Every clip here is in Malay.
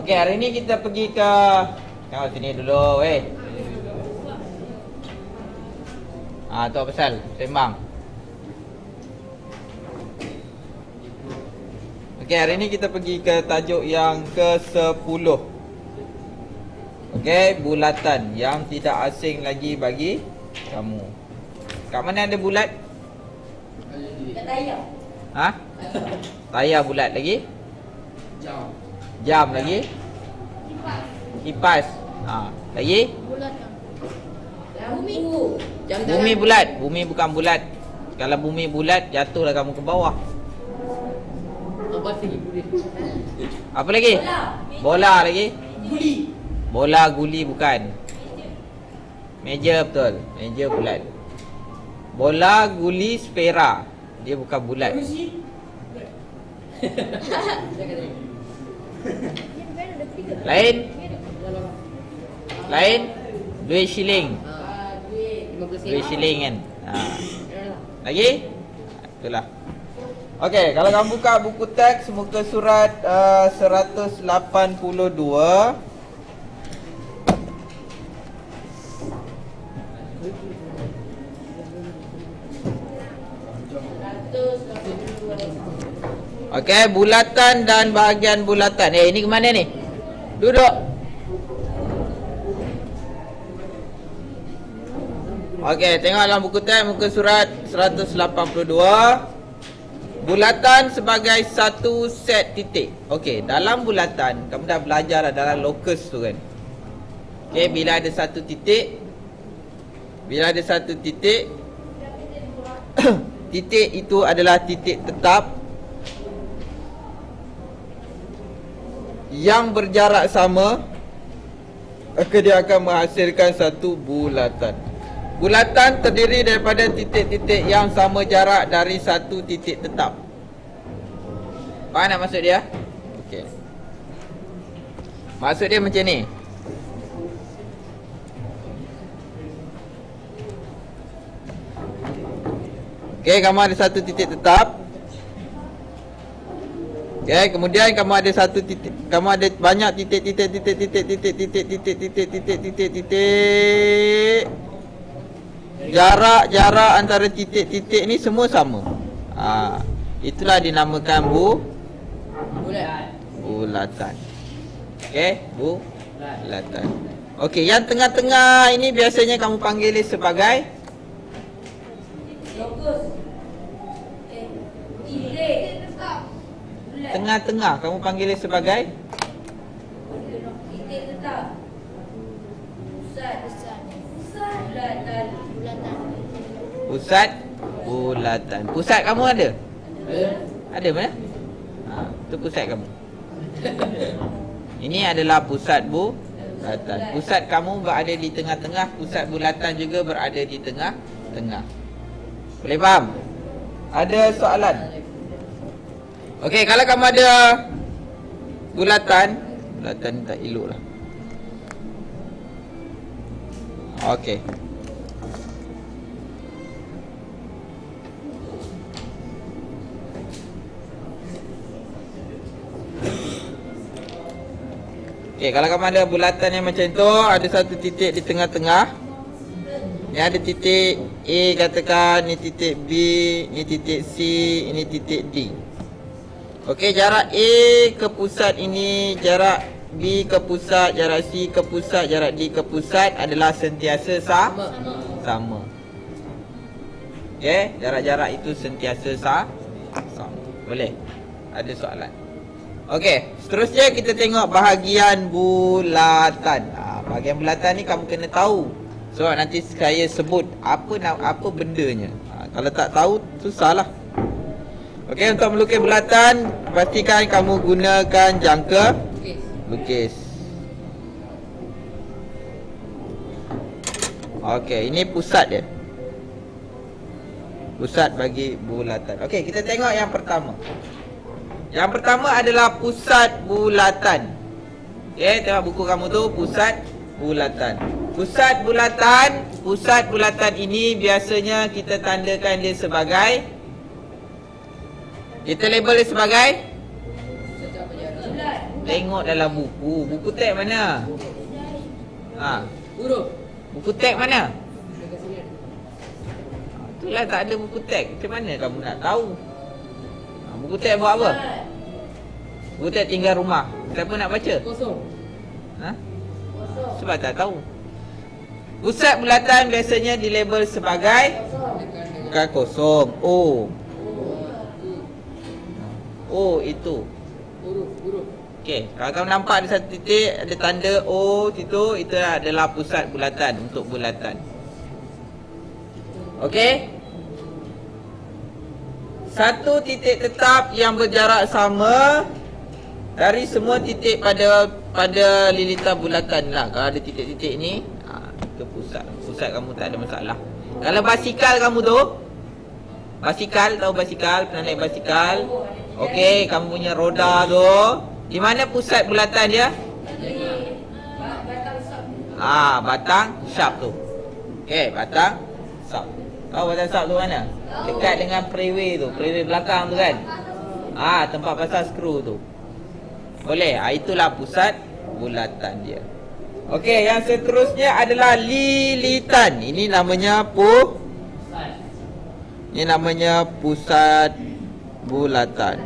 Okey, hari ni kita pergi ke kau sini dulu, weh. Tu apa pasal? Sembang. Okey, hari ni kita pergi ke tajuk yang ke-10. Okey, bulatan yang tidak asing lagi bagi kamu. Kat mana ada bulat? Kat tayar. Ha? Tayar bulat lagi? Jam. Jam lagi? Kipas. Lagi? Bulatan. Bumi. Jam Bumi bulat. Bumi bukan bulat. Kalau bumi bulat, jatuhlah kamu ke bawah. Apa lagi boleh? Apa lagi? Bola lagi? Guli. Bola guli bukan. Meja betul. Meja bulat. Bola guli sfera. Dia bukan bulat. Kerusi. Lain? Lain? Duit shilling. Duit shilling kan. Lagi? Itulah. Okey, kalau kamu buka buku teks muka surat 182. Okey, bulatan dan bahagian bulatan. Ini ke mana ni? Duduk. Okey, tengok dalam buku teks muka surat 182. Bulatan sebagai satu set titik. Okey, dalam bulatan kamu dah belajar dah dalam locus tu kan. Okey, bila ada satu titik, titik itu adalah titik tetap yang berjarak sama, maka dia akan menghasilkan satu bulatan. Bulatan terdiri daripada titik-titik yang sama jarak dari satu titik tetap. Faham tak maksud dia? Okey. Maksud dia macam ni. Okey, kamu ada satu titik tetap. Okey, kemudian kamu ada satu titik, kamu ada banyak titik. Jarak antara titik-titik ni semua sama. Itulah dinamakan bulatan. Okey, bulatan. Okey, yang tengah-tengah ini biasanya kamu panggil dia sebagai Lokus. Titik tetap. tengah-tengah kamu panggil dia sebagai Titik tetap. Pusat. Bulatan. bulatan. Pusat kamu ada? Ada mana? Tu pusat kamu. Ini adalah pusat bulatan. Pusat kamu berada di tengah-tengah, pusat bulatan juga berada di tengah-tengah. Boleh faham? Ada soalan? Okey, kalau kamu ada bulatan tak elok lah. Okey. Okey, kalau kamu ada bulatan yang macam tu, ada satu titik di tengah-tengah. Ni ada titik A katakan, ni titik B, ni titik C, ini titik D. Okey, jarak A ke pusat ini, jarak B ke pusat, jarak C ke pusat, jarak D ke pusat adalah sentiasa sama. Okey, jarak-jarak itu sentiasa sama. Boleh? Ada soalan? Okey, seterusnya kita tengok bahagian bulatan. Bahagian bulatan ni kamu kena tahu. So nanti saya sebut apa bendanya. Kalau tak tahu susahlah. Okey, untuk melukis bulatan pastikan kamu gunakan jangka lukis. Okey, ini pusat dia. Pusat bagi bulatan. Okey, kita tengok yang pertama. Yang pertama adalah pusat bulatan. Okey, tengok buku kamu tu, pusat bulatan. Pusat bulatan ini biasanya kita tandakan dia sebagai, kita label dia sebagai Tengok dalam buku. Buku teks mana? Ha, Huruf. buku teks mana? Dekat sini ada. Itulah tak ada buku teks. Macam mana kamu nak tahu? Ha, buku teks buat apa? Buku teks tinggal rumah. Siapa nak baca? Kosong. Ha? Sebab tak tahu. Pusat bulatan biasanya dilabel sebagai bukan kosong. O. O itu. Huruf. Okey, kalau kamu nampak ada satu titik, ada tanda O situ, itu adalah pusat bulatan untuk bulatan. Okey? Satu titik tetap yang berjarak sama dari semua titik pada lilitan bulatan lah. Kalau ada titik-titik ni, itu pusat. Pusat kamu tak ada masalah. Kalau basikal kamu tu, basikal, tahu basikal, pernah naik basikal? Okey, kamu punya roda tu, di mana pusat bulatan dia? Batang sharp tu. Okey, batang sharp. Tahu batang sharp tu mana? Dekat dengan freeway tu, freeway belakang tu kan? Tempat pasang skru tu. Boleh? Itulah pusat bulatan dia. Okey, yang seterusnya adalah lilitan. Ini namanya Ini namanya pusat bulatan.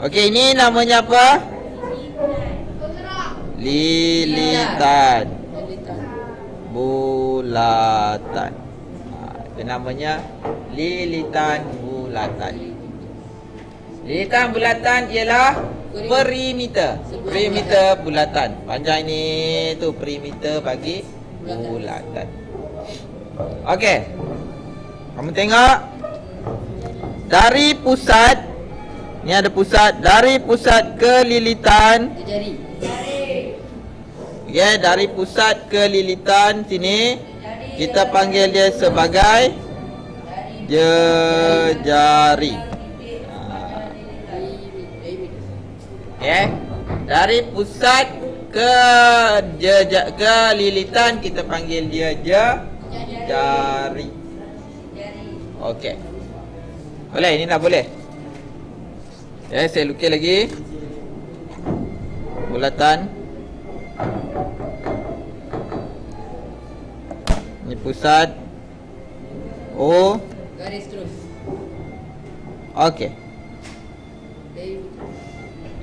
Okey, ini namanya apa? Lilitan bulatan. Itu namanya lilitan bulatan. Lilitan bulatan ialah perimeter. Perimeter bulatan. Panjang ni tu perimeter bagi bulatan. Okey. Kamu tengok dari pusat, ni ada pusat, dari pusat ke lilitan. Jari. Okey, dari pusat ke lilitan sini kita panggil dia sebagai jejari. Dari pusat ke lilitan kita panggil dia jari. Okey. Boleh, ini dah boleh. Saya lukis lagi bulatan. Ini pusat O. Garis terus. Okey.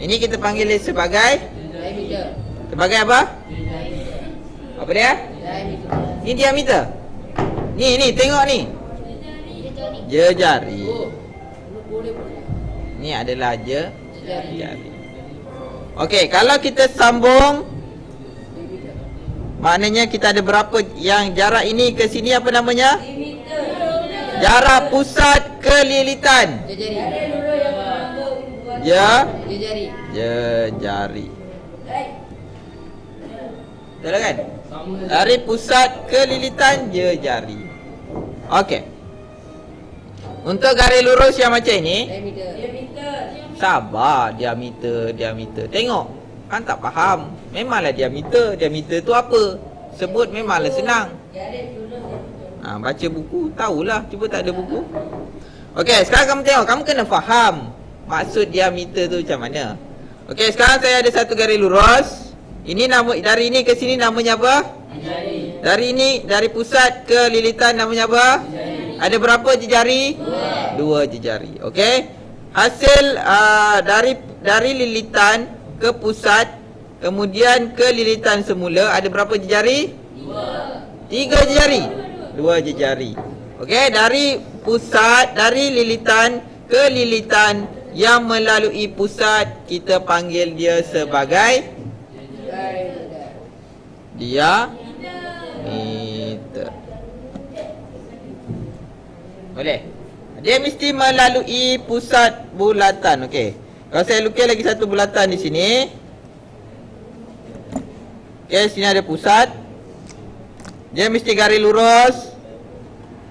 Ini kita panggil dia sebagai Diameter. sebagai apa? Apa dia? Diameter. Ini diameter. Ni tengok ni. Jejari. Boleh. Ni adalah Jari. jari. Okey, kalau kita sambung, maknanya kita ada berapa yang jarak ini ke sini, apa namanya? Jarak pusat ke lilitan. Jejari. Jejari. Jejari. Betul kan? Dari pusat ke lilitan jejari. Okey. Untuk garis lurus yang macam ini, sabar, diameter. Tengok, kan tak faham. Memanglah diameter tu apa? Sebut memanglah senang. Baca buku, tahulah. Cuba tak ada buku. Okey, sekarang kamu tengok, kamu kena faham maksud diameter tu macam mana. Okey, sekarang saya ada satu garis lurus. Ini nama, dari ini ke sini namanya apa? Jejari. Dari pusat ke lilitan namanya apa? Jejari. Ada berapa jejari? Dua jejari. Okey. Hasil dari lilitan ke pusat, kemudian ke lilitan semula, ada berapa jejari? 3 jejari. 2 jejari. Okey, dari pusat, dari lilitan ke lilitan yang melalui pusat, kita panggil dia sebagai diameter. Boleh? Dia mesti melalui pusat bulatan. Okey. Kalau saya lukis lagi satu bulatan di sini. Okey, sini ada pusat. Dia mesti garis lurus.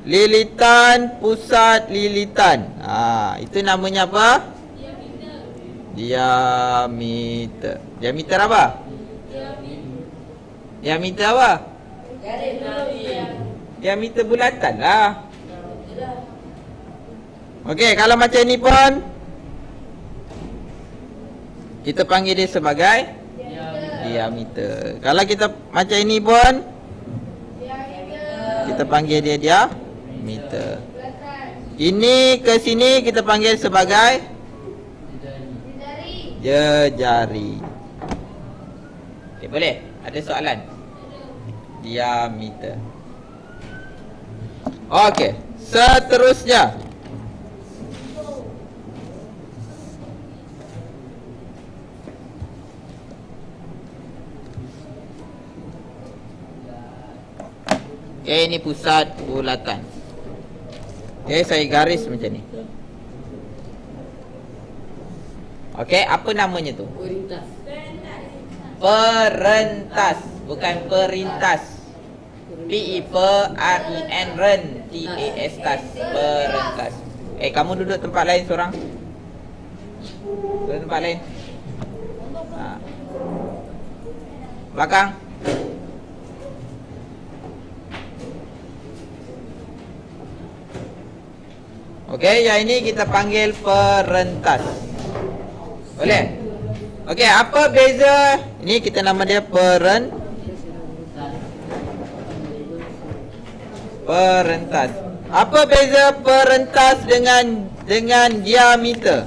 Lilitan, pusat, lilitan. Itu namanya apa? Diameter. Diameter apa? Diameter apa? Diameter bulatan lah. Okey, kalau macam ni pun kita panggil dia sebagai diameter. Kalau kita macam ini pun kita panggil dia diameter. Ini ke sini kita panggil sebagai jejari. Okay, boleh? Ada soalan? Diameter. Okey, seterusnya. Okay, ini pusat bulatan. Okay, saya garis macam ni. Okay, apa namanya tu? Perintas. Perentas, bukan perintas. P-E-R-E-N, ren, T-A-S, tas, perentas. Kamu duduk tempat lain seorang. Duduk tempat lain. Belakang. Okey, yang ini kita panggil perentas. Boleh? Okey, apa beza? Ini kita nama dia perentas. Apa beza perentas dengan diameter?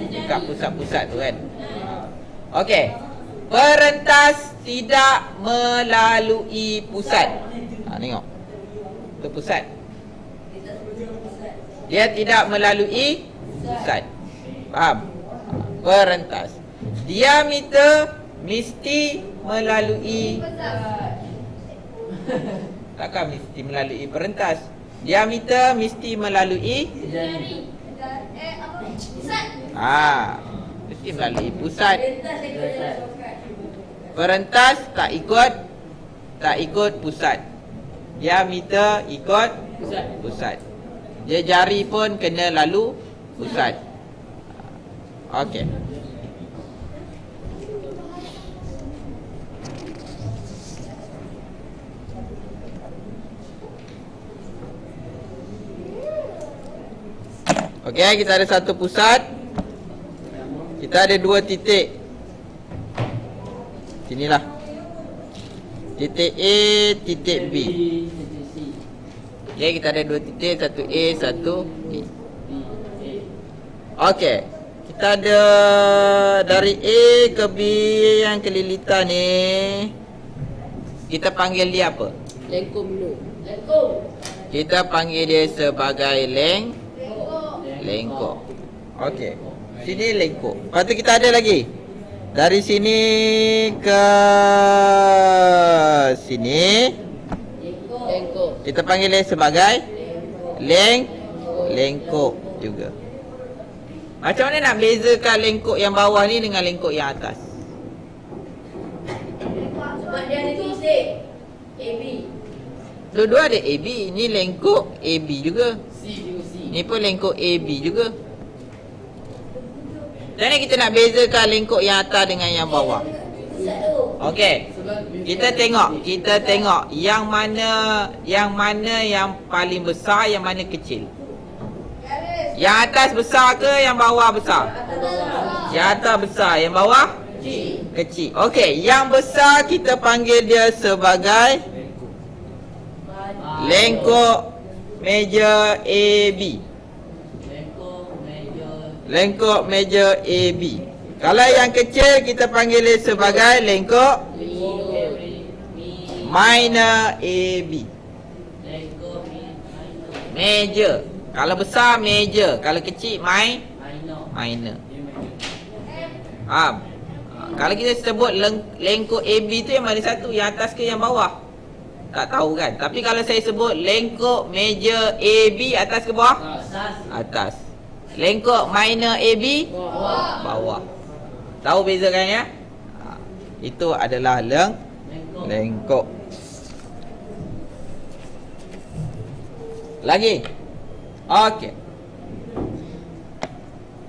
Dekat pusat-pusat tu kan. Okey. Perentas tidak melalui pusat. Tengok. Itu pusat. Dia tidak melalui pusat. Faham? Perentas. Diameter mesti melalui. Takkan mesti melalui perentas. Diameter mesti melalui mesti melalui pusat. Perentas tak ikut pusat. Diameter ikut pusat. Jari pun kena lalu pusat. Okey. Okey, kita ada satu pusat. Kita ada dua titik. Sinilah. Titik A, titik B. Okey, kita ada dua titik, satu A, satu B. Okey. Kita ada dari A ke B yang kelilitan ni. Kita panggil dia apa? Lengkung dulu. Lengkung. Kita panggil dia sebagai lengkok. Okey. Sini lengkok. Lepas tu kita ada lagi. Dari sini ke sini. Lengkung. Kita panggil dia sebagai lengkok juga. Macam mana nak bezakan lengkok yang bawah ni dengan lengkok yang atas? Sebab dia ada titik AB. Dua-dua ada AB. Ni lengkok AB juga. Ni pun lengkok AB juga. Macam mana kita nak bezakan lengkok yang atas dengan yang bawah? Okey. Kita tengok yang mana yang paling besar, yang mana kecil. Yang atas besar ke yang bawah besar? Yang atas besar, yang bawah kecil. Okey, yang besar kita panggil dia sebagai lengkok meja AB. Lengkok meja AB. Kalau yang kecil kita panggil dia sebagai lengkok minor AB. Meja. Kalau besar meja, kalau kecil minor. Faham? Kalau kita sebut lengkok AB tu yang mana satu? Yang atas ke yang bawah? Tak tahu kan? Tapi kalau saya sebut lengkok meja AB, atas ke bawah? Atas. Lengkok minor AB? Bawah. Tahu bezakan ya? Itu adalah lengkok. Lagi? Okey.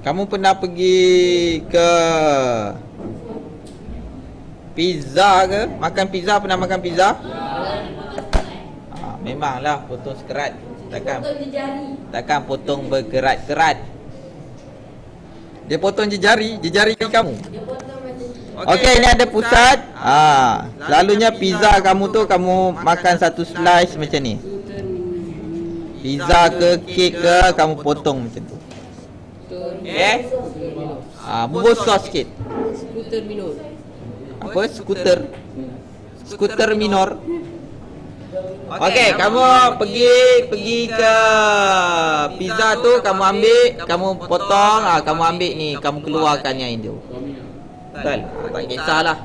Kamu pernah pergi ke pizza ke? Makan pizza, pernah makan pizza? Memanglah potong sekerat. Takkan Potong je jari. takkan potong berkerat-kerat. Dia potong je jari kamu. Dia potong macam tu. Okey, ini ada pusat. Selalunya pizza kamu tu kamu makan satu slice macam ni. Pizza ke kek ke kamu potong macam tu. Okey? Bubur sos sikit. Skuter minum. Apa? Skuter minor. Okey, kamu pergi ke pizza tu, kamu ambil, kamu potong, kamu ambil ni, kamu keluarkan yang itu. Betul. Tak kisahlah.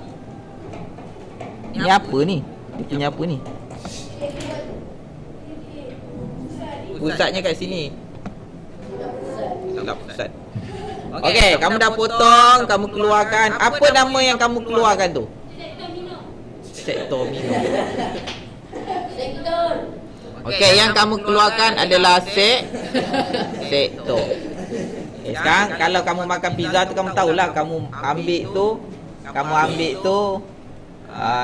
Ni apa ni? Dia punya apa ni? Pusatnya kat sini. Tak pusat. Okey, kamu dah potong, kamu keluarkan. Apa nama yang kamu keluarkan tu? Sektor minum. Sektor. Okey, yang kamu keluarkan adalah sektor. Sekarang kalau kamu makan pizza tu kamu tahulah kamu ambil tu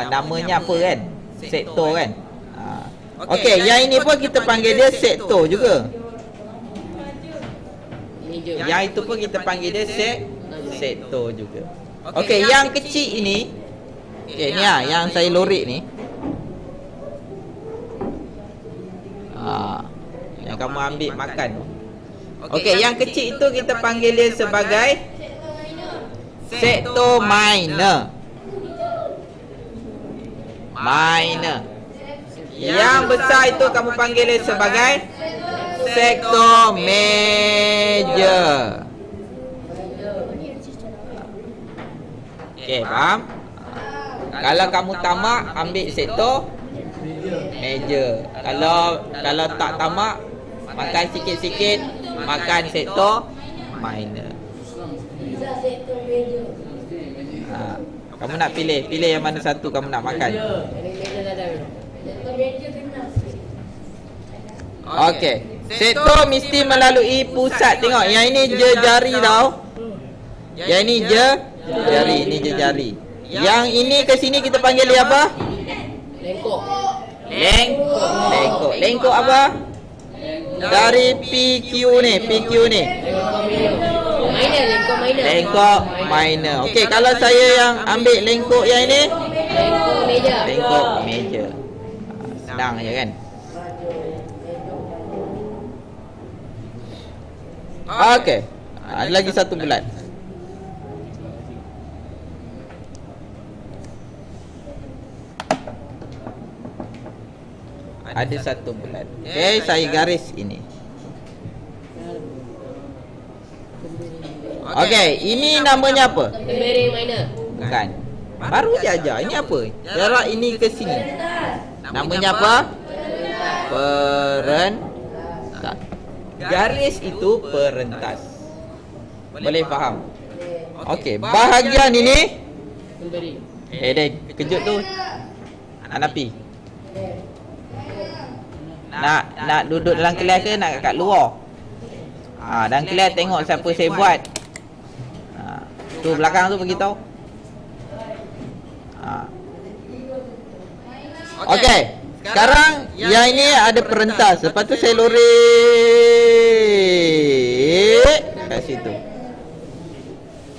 namanya apa kan? Sektor kan? Okey, yang ini pun kita panggil dia sektor juga. Meja. Yang itu pun kita panggil dia sektor juga. Okey, yang kecil ini ni yang saya lorek ni. Yang kamu ambil makan. Okey, yang kecil itu kita panggil dia sebagai sektor minor. Yang besar itu kamu panggil dia sebagai sektor major. Okey, faham? Kalau kamu tamak, ambil sektor major. Kalau tak tamak, makan sikit-sikit, makan sektor minor. Pizza sektor meja. Kamu nak pilih yang mana satu kamu nak makan. Meja dah ada. Sektor meja kena. Okey. Sektor mesti melalui pusat. Tengok, yang ini je jari tau. Yang ini je jari, ini je jari. Yang ini ke sini kita panggil dia apa? Lengkok. Lengkok apa? Dari PQ ni. Lengkok minor. Lengkok minor. Okey, kalau saya yang ambil lengkok yang ini, Lengkok meja. lengkok meja. Senang je kan? Okey. Ada lagi satu bulat. Ada satu bulat. Okey, saya garis ini. Okey, ini namanya apa? Tempering minor. Bukan. Baru je ajar. Ini apa? Jarak ini ke sini. Namanya apa? Perentas. Garis itu perentas. Boleh faham? Okey, bahagian ini Tempering. Dek, kejut tu. Anapi. Nak duduk dalam kelas ke nak kat luar? Dalam kelas tengok siapa saya buat. Tu belakang tu beritahu. Okey. Sekarang yang ini ada perentas. Lepas tu saya lorek kat situ.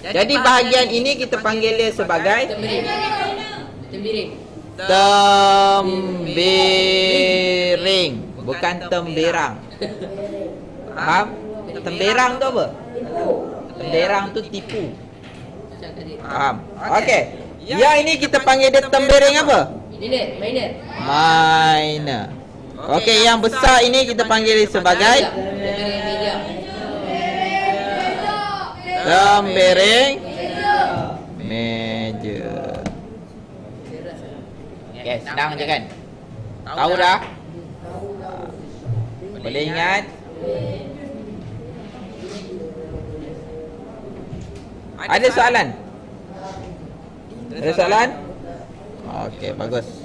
Jadi bahagian ini kita panggil dia sebagai Tempering. tembering. Bukan temberang. Faham? Temberang tu apa? Temberang tu tipu. Faham? Okey. Yang ini kita panggil dia tembering apa? Minor. Minor. Okey, yang besar ini kita panggil dia sebagai Tempering meja. tembering meja. Okey, senang je kan? Tahu dah? Boleh ingat? Ada soalan? Ada soalan? Okey, bagus.